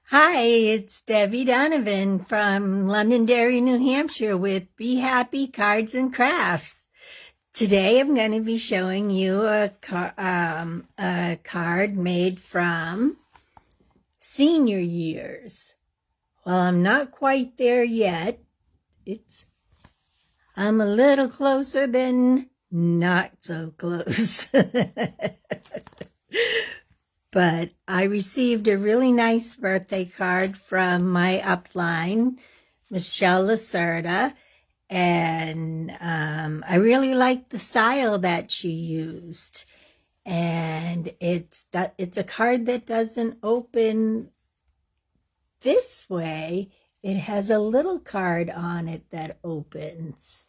Hi, it's Debbie Donovan from Londonderry, New Hampshire with Be Happy Cards and Crafts. Today I'm going to be showing you a card made from senior years. Well, I'm not quite there yet. I'm a little closer than not so close. But I received a really nice birthday card from my upline, Michelle Lacerda, and I really liked the style that she used. And it's a card that doesn't open this way. It has a little card on it that opens.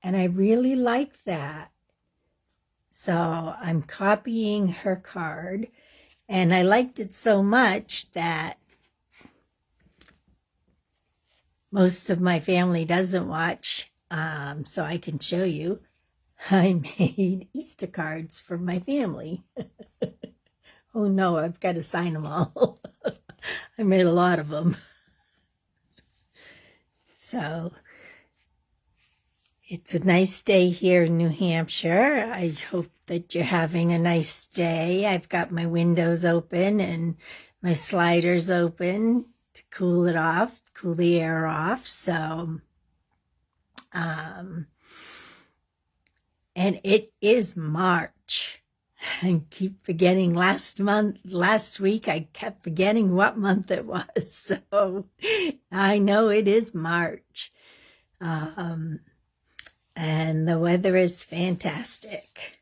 And I really like that. So I'm copying her card, and I liked it so much that most of my family doesn't watch, so I can show you. I made Easter cards for my family. Oh no, I've got to sign them all. I made a lot of them. So it's a nice day here in New Hampshire. I hope that you're having a nice day. I've got my windows open and my sliders open to cool it off, cool the air off. So, and it is March. I keep forgetting last week, I kept forgetting what month it was. So I know it is March. And the weather is fantastic.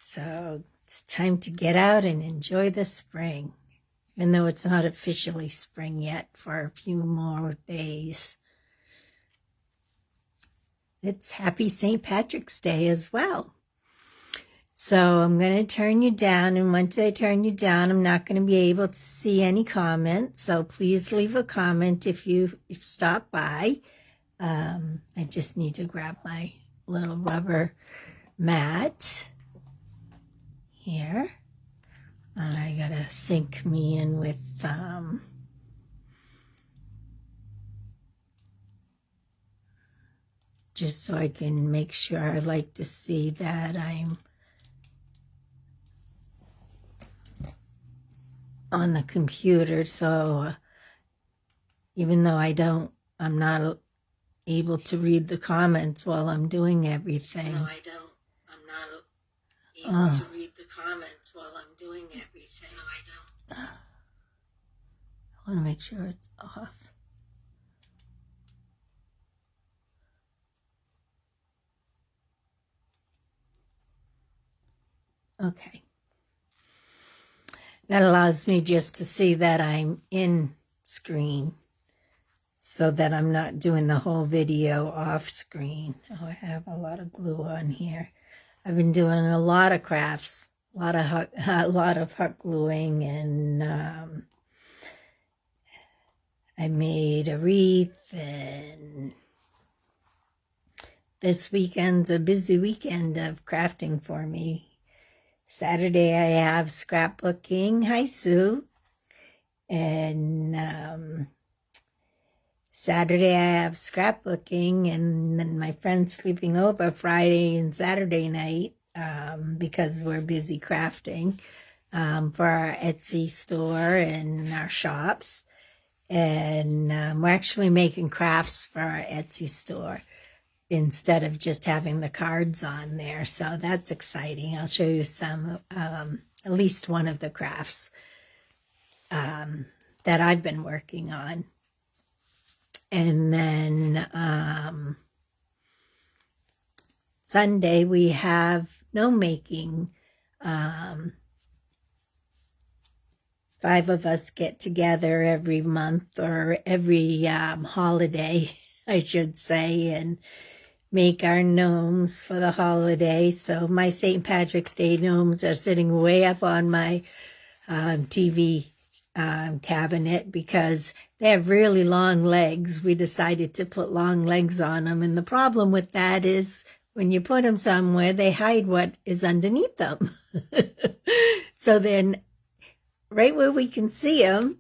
So it's time to get out and enjoy the spring, even though it's not officially spring yet for a few more days. It's Happy St. Patrick's Day as well. So I'm going to turn you down, and once I turn you down, I'm not going to be able to see any comments. So please leave a comment if you stop by. I just need to grab my little rubber mat here. I gotta sink me in with just so I can make sure. I like to see that I'm on the computer, so even though I'm not able to read the comments while I'm doing everything. No, I'm not able to read the comments while I'm doing everything. No, I want to make sure it's off. Okay. That allows me just to see that I'm in screen, so that I'm not doing the whole video off screen. Oh, I have a lot of glue on here. I've been doing a lot of crafts, a lot of hot gluing, and I made a wreath, and this weekend's a busy weekend of crafting for me. Saturday I have scrapbooking. Hi, Sue. And Saturday I have scrapbooking, and then my friend's sleeping over Friday and Saturday night because we're busy crafting for our Etsy store and our shops. And we're actually making crafts for our Etsy store instead of just having the cards on there. So that's exciting. I'll show you some, at least one of the crafts that I've been working on. And then Sunday we have gnome making. 5 of us get together every month, or every holiday, I should say, and make our gnomes for the holiday. So my St. Patrick's Day gnomes are sitting way up on my TV cabinet because they have really long legs. We decided to put long legs on them, and the problem with that is when you put them somewhere, they hide what is underneath them. So then right where we can see them.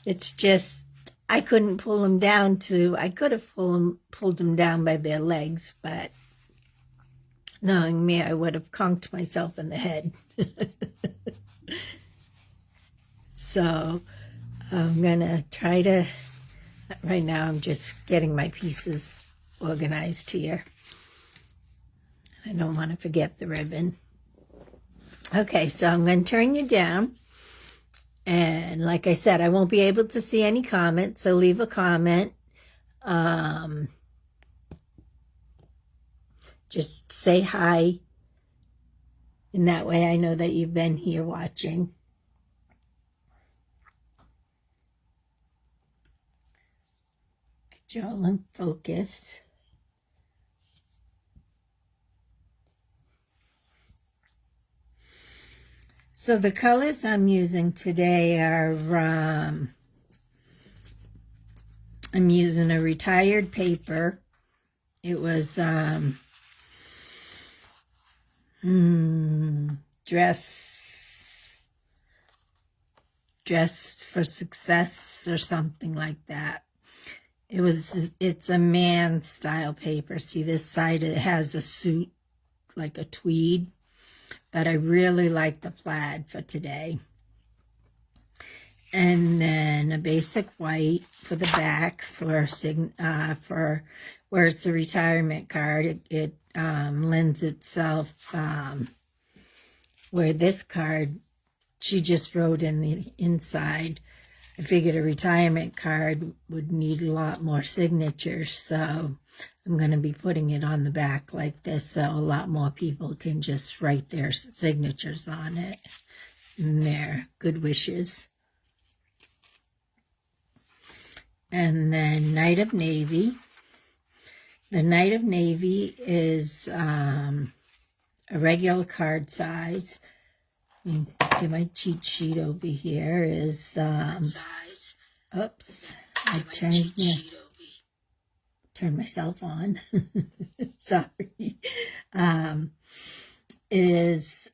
It's just I couldn't pull them down I could have pulled them down by their legs, but knowing me, I would have conked myself in the head. So I'm going to try to, right now I'm just getting my pieces organized here. I don't want to forget the ribbon. Okay, so I'm going to turn you down. And like I said, I won't be able to see any comments, so leave a comment. Just say hi. And that way I know that you've been here watching. Get you all in focus. So the colors I'm using today are, I'm using a retired paper. It was Dress for Success or something like that. It's a man style paper. See, this side, it has a suit, like a tweed, but I really like the plaid for today. And then a basic white for the back for where it's a retirement card. It lends itself, where this card, she just wrote in the inside. I figured a retirement card would need a lot more signatures, so I'm going to be putting it on the back like this so a lot more people can just write their signatures on it and their good wishes. And then Night of Navy. The Night of Navy is a regular card size. Get my cheat sheet over here. Is oops, I turned myself on. Sorry. Is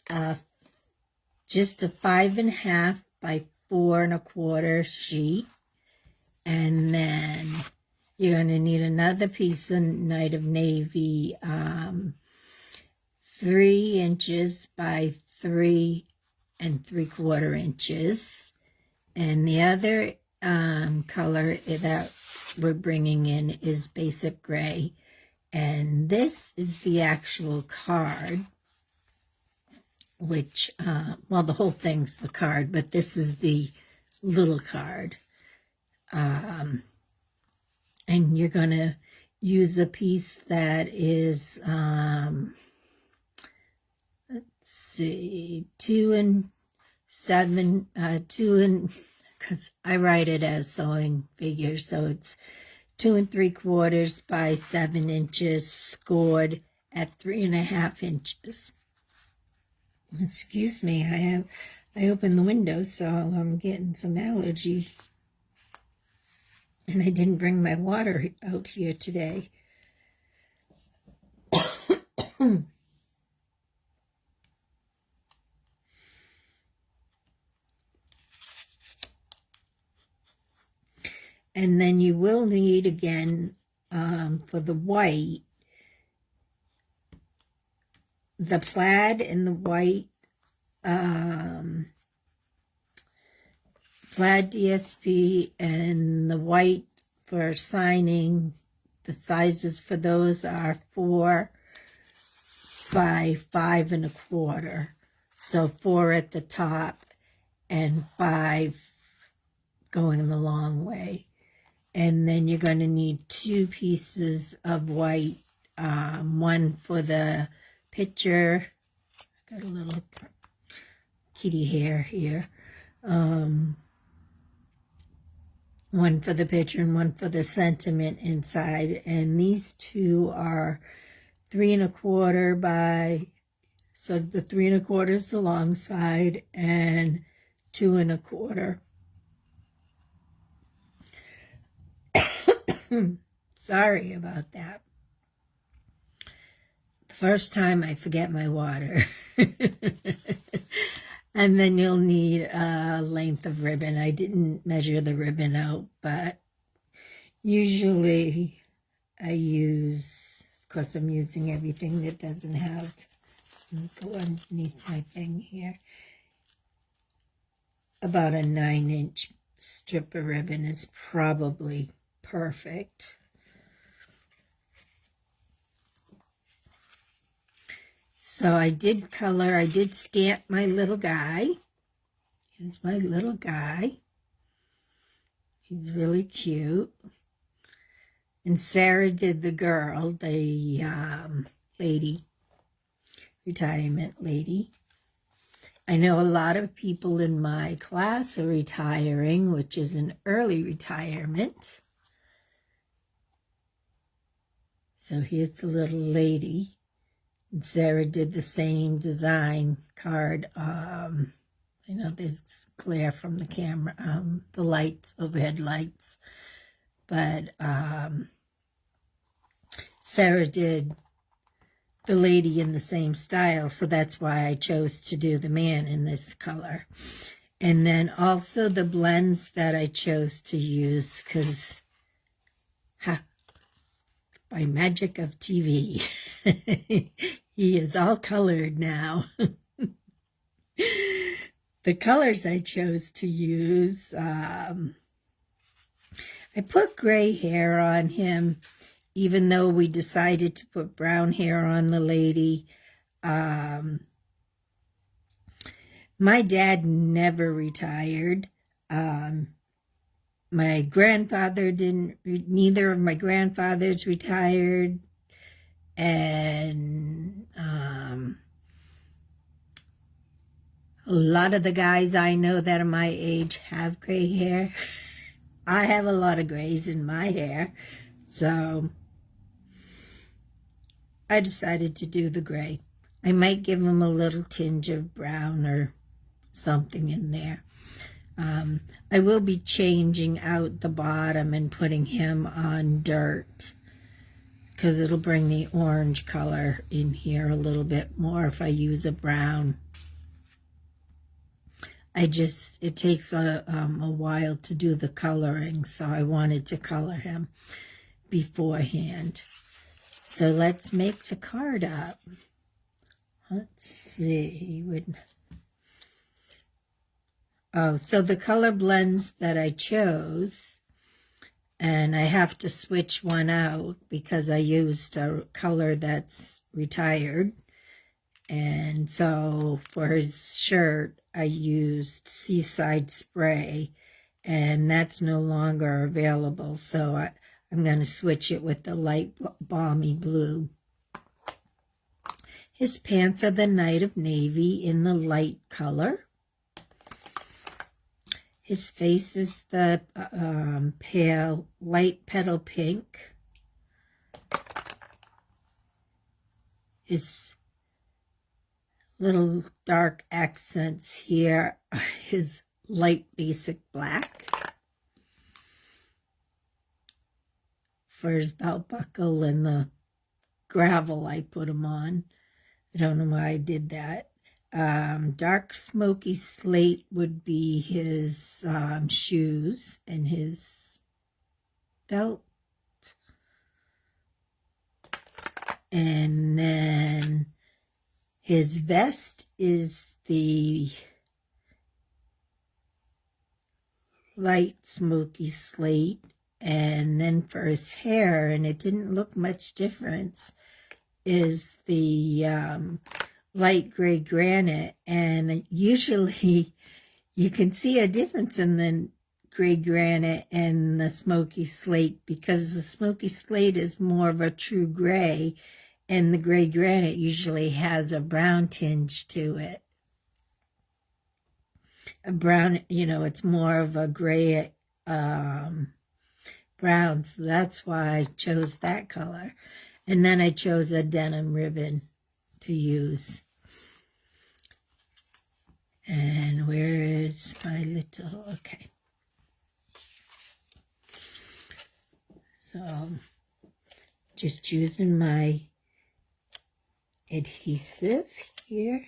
just a 5.5 by 4 1/4 sheet. And then you're going to need another piece of Night of Navy, 3 inches by 3 3/4 inches. And the other color that we're bringing in is basic gray. And this is the actual card, which, well, the whole thing's the card, but this is the little card. And you're going to use a piece that is, let's see, 2 7, because I write it as sewing figures, so it's 2 3/4 by 7 inches, scored at 3.5 inches. Excuse me, I opened the window, so I'm getting some allergy. And I didn't bring my water out here today. And then you will need, again, for the white, the plaid and the white, plaid DSP and the white for signing. The sizes for those are 4 by 5 1/4. So 4 at the top and 5 going the long way. And then you're going to need 2 pieces of white, one for the picture. Got a little kitty hair here. One for the picture and one for the sentiment inside. And these 2 are 3 1/4 by, so the 3 1/4 is the long side and 2 1/4. Sorry about that. The first time I forget my water. And then you'll need a length of ribbon. I didn't measure the ribbon out, but usually I use, of course I'm using everything that doesn't have, go underneath my thing here. About a 9-inch strip of ribbon is probably perfect. So I did color, I did stamp my little guy. Here's my little guy. He's really cute. And Sarah did the girl, the lady, retirement lady. I know a lot of people in my class are retiring, which is an early retirement. So here's the little lady. And Sarah did the same design card. I know there's glare from the camera, the lights, overhead lights. But Sarah did the lady in the same style, so that's why I chose to do the man in this color. And then also the blends that I chose to use, because by magic of TV, he is all colored now. The colors I chose to use, I put gray hair on him, even though we decided to put brown hair on the lady. My dad never retired. My grandfather didn't, neither of my grandfathers retired. And a lot of the guys I know that are my age have gray hair. I have a lot of grays in my hair, so I decided to do the gray. I might give him a little tinge of brown or something in there. I will be changing out the bottom and putting him on dirt, because it'll bring the orange color in here a little bit more if I use a brown. It takes a while to do the coloring, so I wanted to color him beforehand. So let's make the card up. Let's see. So the color blends that I chose, and I have to switch one out because I used a color that's retired. And so for his shirt, I used Seaside Spray, and that's no longer available. So I'm going to switch it with the light balmy blue. His pants are the Night of Navy in the light color. His face is the pale light petal pink. His little dark accents here are his light basic black. For his belt buckle and the gravel I put him on. I don't know why I did that. Dark smoky slate would be his shoes and his belt. And then his vest is the light smoky slate. And then for his hair, and it didn't look much difference, is the light gray granite. And usually you can see a difference in the gray granite and the smoky slate, because the smoky slate is more of a true gray, and the gray granite usually has a brown tinge to it. A brown, it's more of a gray brown, so that's why I chose that color. And then I chose a denim ribbon to use. And where is my little, okay. So just using my adhesive here.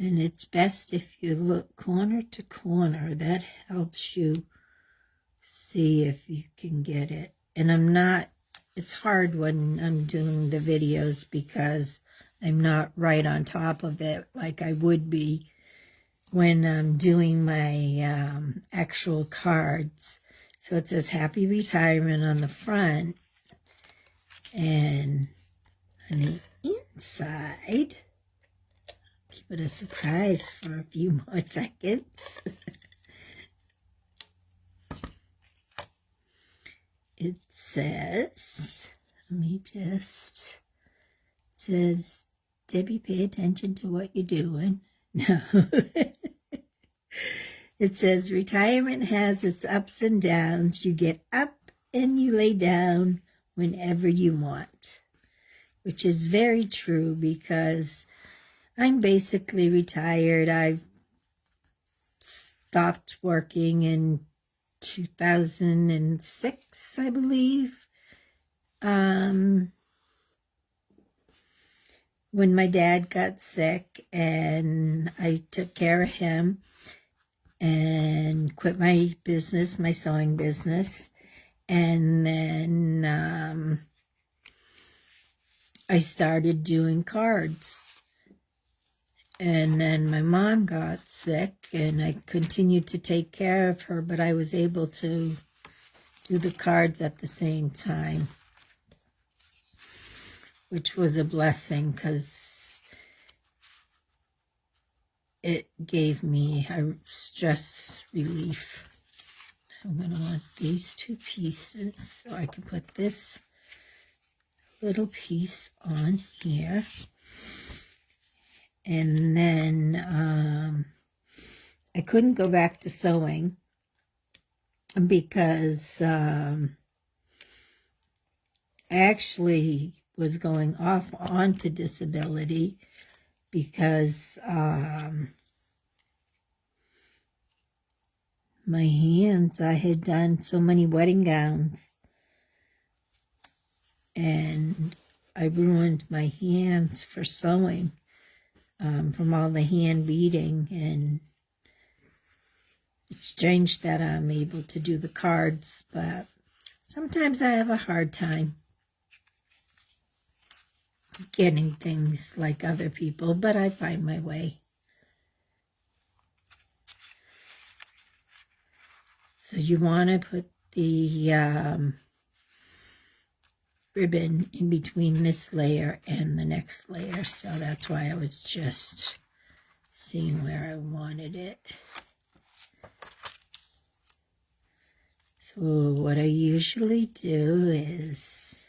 And it's best if you look corner to corner. That helps you see if you can get it. And it's hard when I'm doing the videos because I'm not right on top of it like I would be when I'm doing my actual cards. So it says Happy Retirement on the front, and on the inside, keep it a surprise for a few more seconds. It says, it says, Debbie, pay attention to what you're doing. No. It says, retirement has its ups and downs. You get up and you lay down whenever you want, which is very true because I'm basically retired. I've stopped working in 2006, I believe. When my dad got sick, and I took care of him and quit my business, my sewing business. And then I started doing cards. And then my mom got sick, and I continued to take care of her, but I was able to do the cards at the same time, which was a blessing because it gave me a stress relief. I'm going to want these two pieces so I can put this little piece on here. And then I couldn't go back to sewing because I actually was going off onto disability because my hands, I had done so many wedding gowns and I ruined my hands for sewing. From all the hand beating, and it's strange that I'm able to do the cards, but sometimes I have a hard time getting things like other people, but I find my way. So you want to put the ribbon in between this layer and the next layer, so that's why I was just seeing where I wanted it. So what I usually do is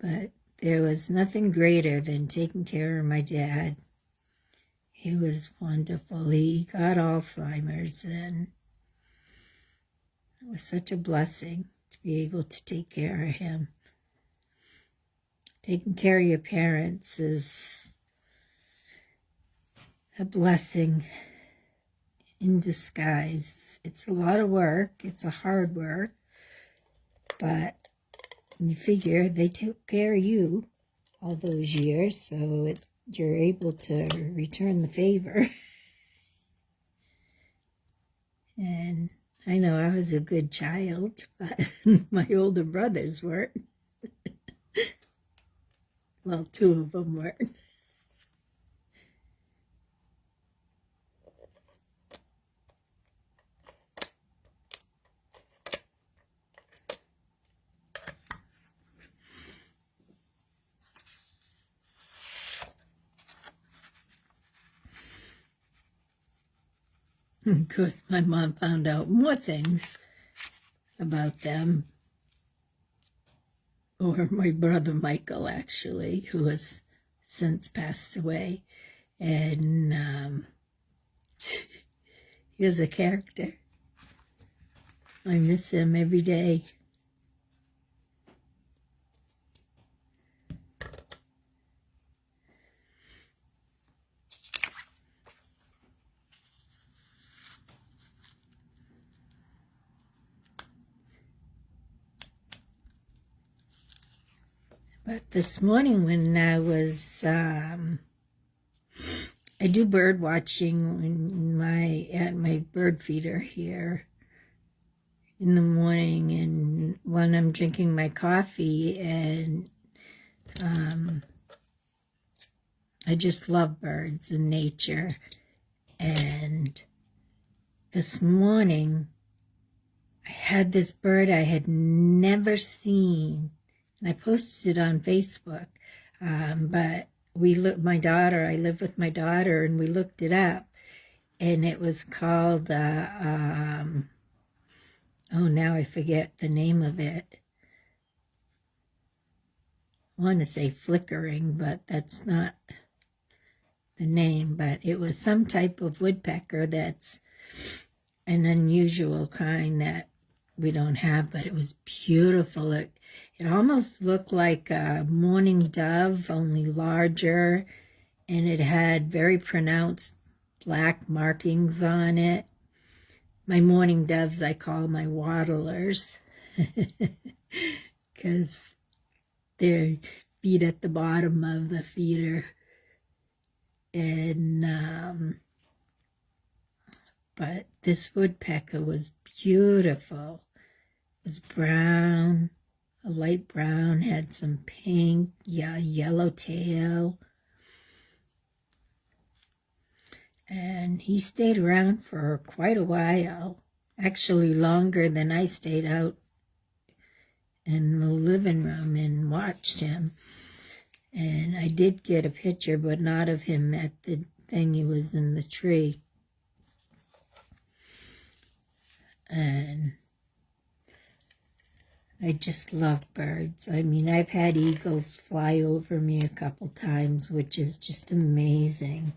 but there was nothing greater than taking care of my dad. He was wonderful. He got Alzheimer's, and it was such a blessing to be able to take care of him. Taking care of your parents is a blessing in disguise. It's a lot of work. It's a hard work. But you figure they took care of you all those years, so you're able to return the favor. And I know I was a good child, but my older brothers weren't. Well, two of them weren't. Because my mom found out more things about them, or my brother Michael, actually, who has since passed away. And he was a character. I miss him every day. But this morning when I was, I do bird watching at my bird feeder here in the morning, and when I'm drinking my coffee, and I just love birds and nature. And this morning I had this bird I had never seen, and I posted it on Facebook. But I live with my daughter, and we looked it up, and it was called, oh, now I forget the name of it. I want to say flickering, but that's not the name. But it was some type of woodpecker that's an unusual kind that we don't have, but it was beautiful. It almost looked like a mourning dove, only larger, and it had very pronounced black markings on it. My mourning doves I call my waddlers because their feet at the bottom of the feeder. And but this woodpecker was beautiful. It was brown, a light brown, had some pink, yellow tail. And he stayed around for quite a while, actually longer than I stayed out in the living room and watched him. And I did get a picture, but not of him at the thing. He was in the tree. And I just love birds. I mean, I've had eagles fly over me a couple times, which is just amazing.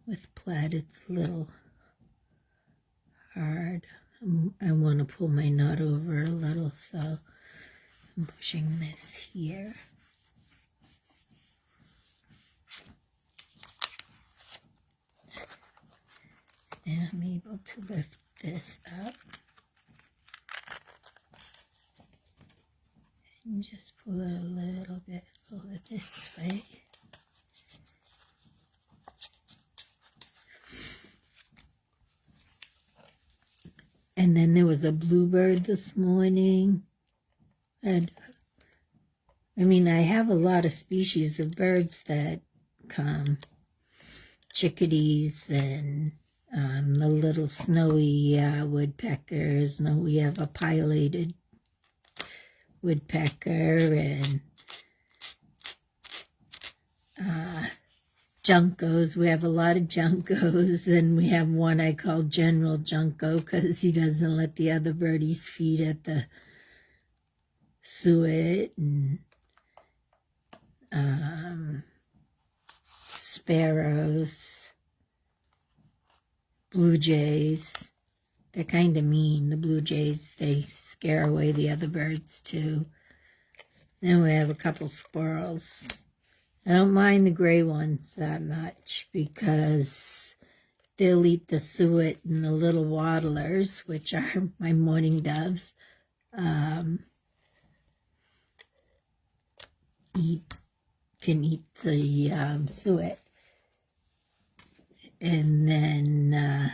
With plaid, it's a little hard. I want to pull my knot over a little, so I'm pushing this here. And I'm able to lift this up and just pull it a little bit over this way. And then there was a bluebird this morning. And I mean, I have a lot of species of birds that come. Chickadees and the little snowy woodpeckers. No, we have a pileated woodpecker and juncos. We have a lot of juncos, and we have one I call General Junco because he doesn't let the other birdies feed at the suet, and sparrows, blue jays. They're kind of mean. The blue jays, they scare away the other birds too. Then we have a couple squirrels. I don't mind the gray ones that much because they'll eat the suet, and the little waddlers, which are my mourning doves, can eat the suet. And then,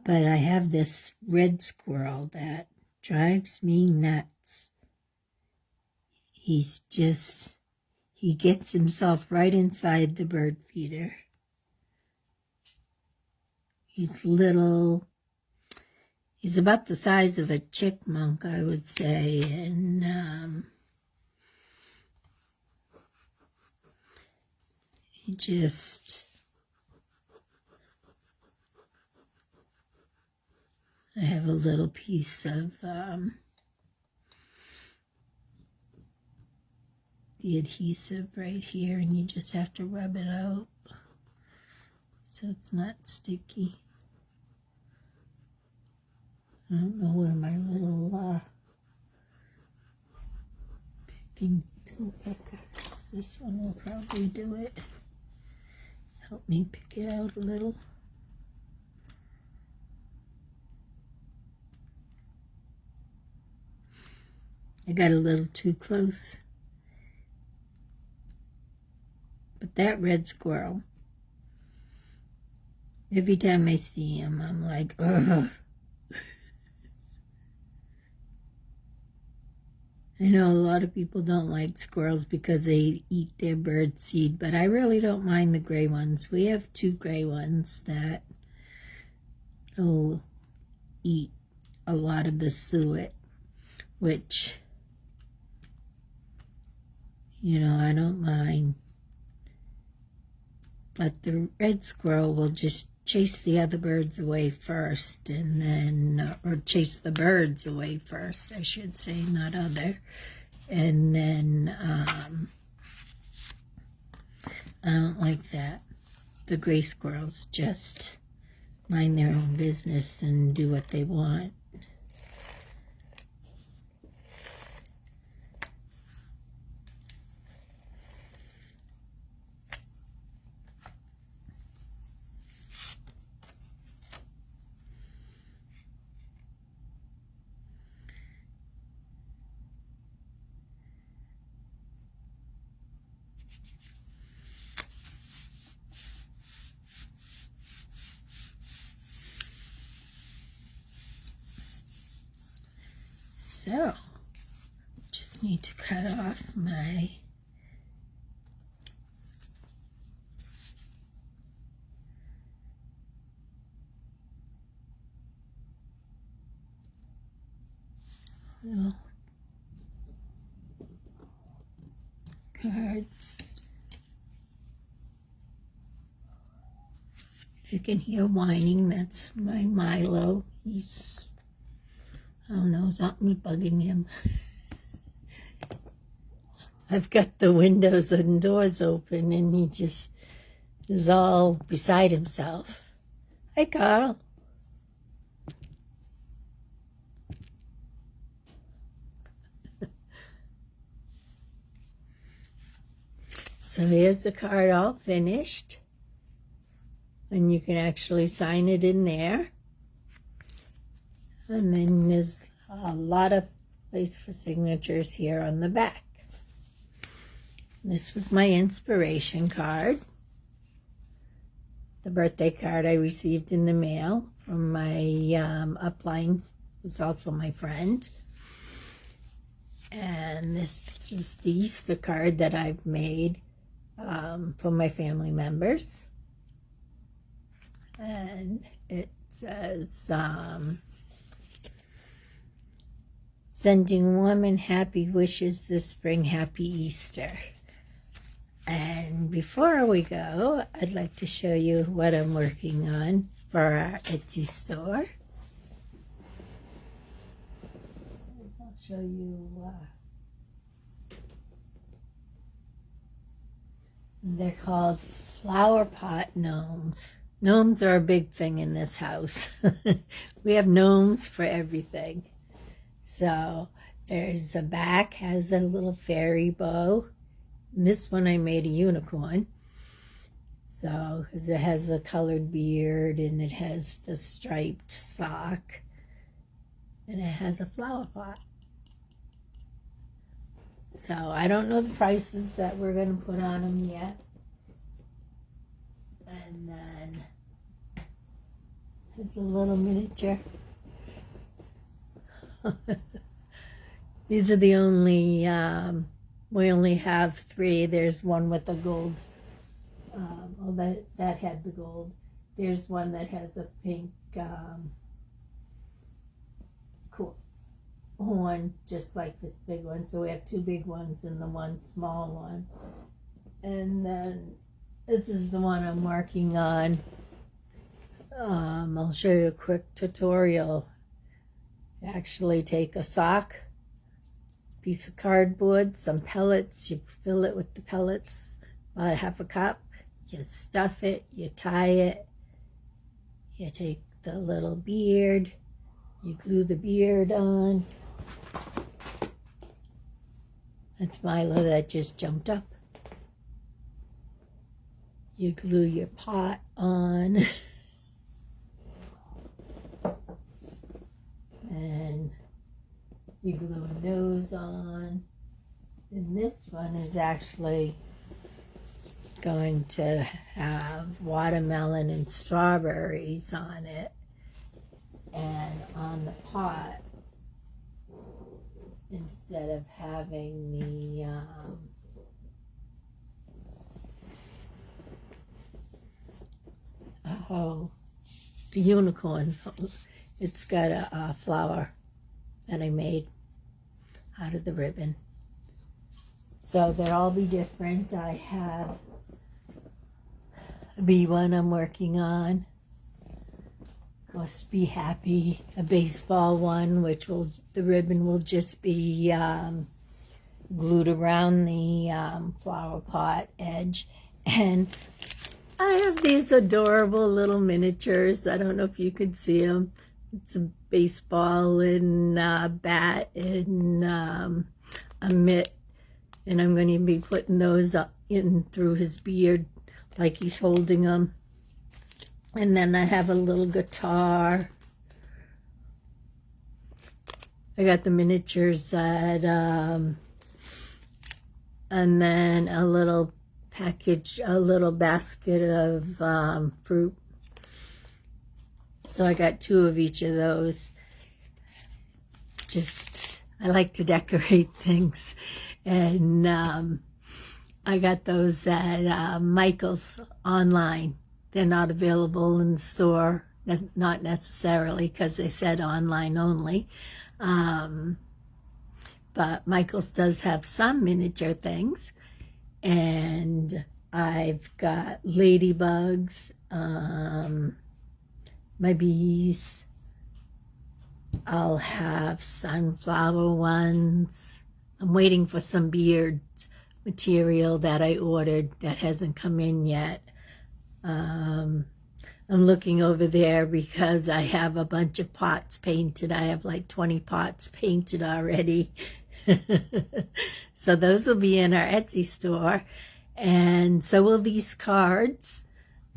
but I have this red squirrel that drives me nuts. He gets himself right inside the bird feeder. He's little. He's about the size of a chickmunk, I would say, and he just, I have a little piece of the adhesive right here, and you just have to rub it out so it's not sticky. I don't know where my little looking to pick. This one will probably do it. Help me pick it out a little. I got a little too close. But that red squirrel, every time I see him, I'm like, ugh. I know a lot of people don't like squirrels because they eat their bird seed, but I really don't mind the gray ones. We have 2 gray ones that will eat a lot of the suet, which, you know, I don't mind. But the red squirrel will just chase the other birds away first, and then, or chase the birds away first, I should say, not other. And then, I don't like that. The gray squirrels just mind their own business and do what they want. So, just need to cut off my little cards. If you can hear whining, that's my Milo. He's, I don't know, something's bugging him. I've got the windows and doors open, and he just is all beside himself. Hi, Carl. So here's the card all finished. And you can actually sign it in there. And then there's a lot of place for signatures here on the back. This was my inspiration card. The birthday card I received in the mail from my upline, who's also my friend. And this is the Easter card that I've made for my family members. And it says, sending warm and happy wishes this spring, happy Easter. And before we go, I'd like to show you what I'm working on for our Etsy store. I'll show you, they're called flower pot gnomes. Gnomes are a big thing in this house. We have gnomes for everything. So there's a back, has a little fairy bow. And this one I made a unicorn. So, because it has a colored beard and it has the striped sock. And it has a flower pot. So I don't know the prices that we're going to put on them yet. And then there's a little miniature. These are the only, we only have 3. There's one with the gold, that had the gold. There's one that has a pink, cool horn, just like this big one. So we have 2 big ones and the one small one. And then this is the one I'm working on. I'll show you a quick tutorial. Actually take a sock, piece of cardboard, some pellets, you fill it with the pellets, about half a cup, you stuff it, you tie it, you take the little beard, you glue the beard on, That's Milo that just jumped up. You glue your pot on. And you glue a nose on. And this one is actually going to have watermelon and strawberries on it. And on the pot, instead of having the unicorn, it's got a flower that I made out of the ribbon. So they'll all be different. I have a bee one I'm working on. Must Be Happy, a baseball one, which the ribbon will just be glued around the flower pot edge. And I have these adorable little miniatures. I don't know if you could see them. It's a baseball and bat and a mitt. And I'm going to be putting those up in through his beard like he's holding them. And then I have a little guitar. I got the miniatures at, and then a little package, a little basket of fruit. So I got 2 of each of those. I like to decorate things. And I got those at Michael's online. They're not available in the store, not necessarily because they said online only. But Michael's does have some miniature things. And I've got ladybugs, my bees. I'll have sunflower ones. I'm waiting for some beard material that I ordered that hasn't come in yet. I'm looking over there because I have a bunch of pots painted. I have like 20 pots painted already. So those will be in our Etsy store. And so will these cards.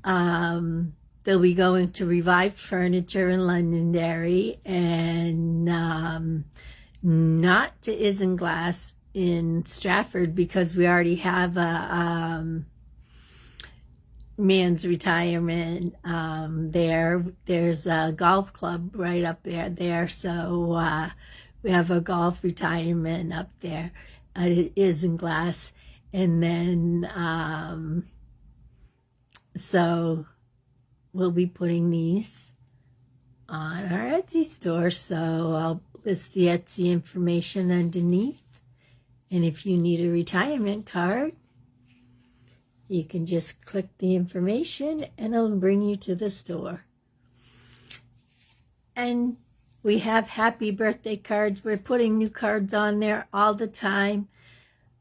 They'll be going to Revived Furniture in Londonderry and not to Isinglass in Stratford because we already have a man's retirement there. There's a golf club right up there. So we have a golf retirement up there at Isinglass. And then so we'll be putting these on our Etsy store. So I'll list the Etsy information underneath. And if you need a retirement card, you can just click the information and it'll bring you to the store. And we have happy birthday cards. We're putting new cards on there all the time.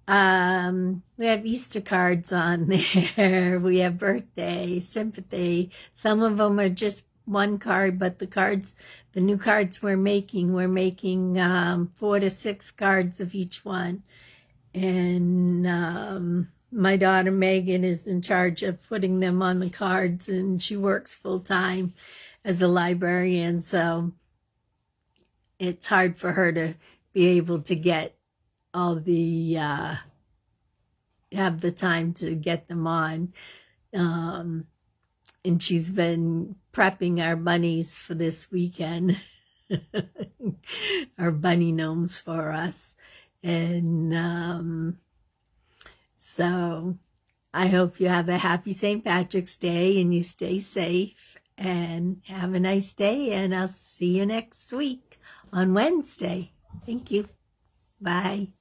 We have Easter cards on there. We have birthday, sympathy. Some of them are just one card, but the new cards we're making 4 to 6 cards of each one. And my daughter Megan is in charge of putting them on the cards, and she works full time as a librarian, so it's hard for her to be able to get all the have the time to get them on. And she's been prepping our bunnies for this weekend, our bunny gnomes for us. And so I hope you have a happy St. Patrick's Day and you stay safe and have a nice day. And I'll see you next week on Wednesday. Thank you. Bye.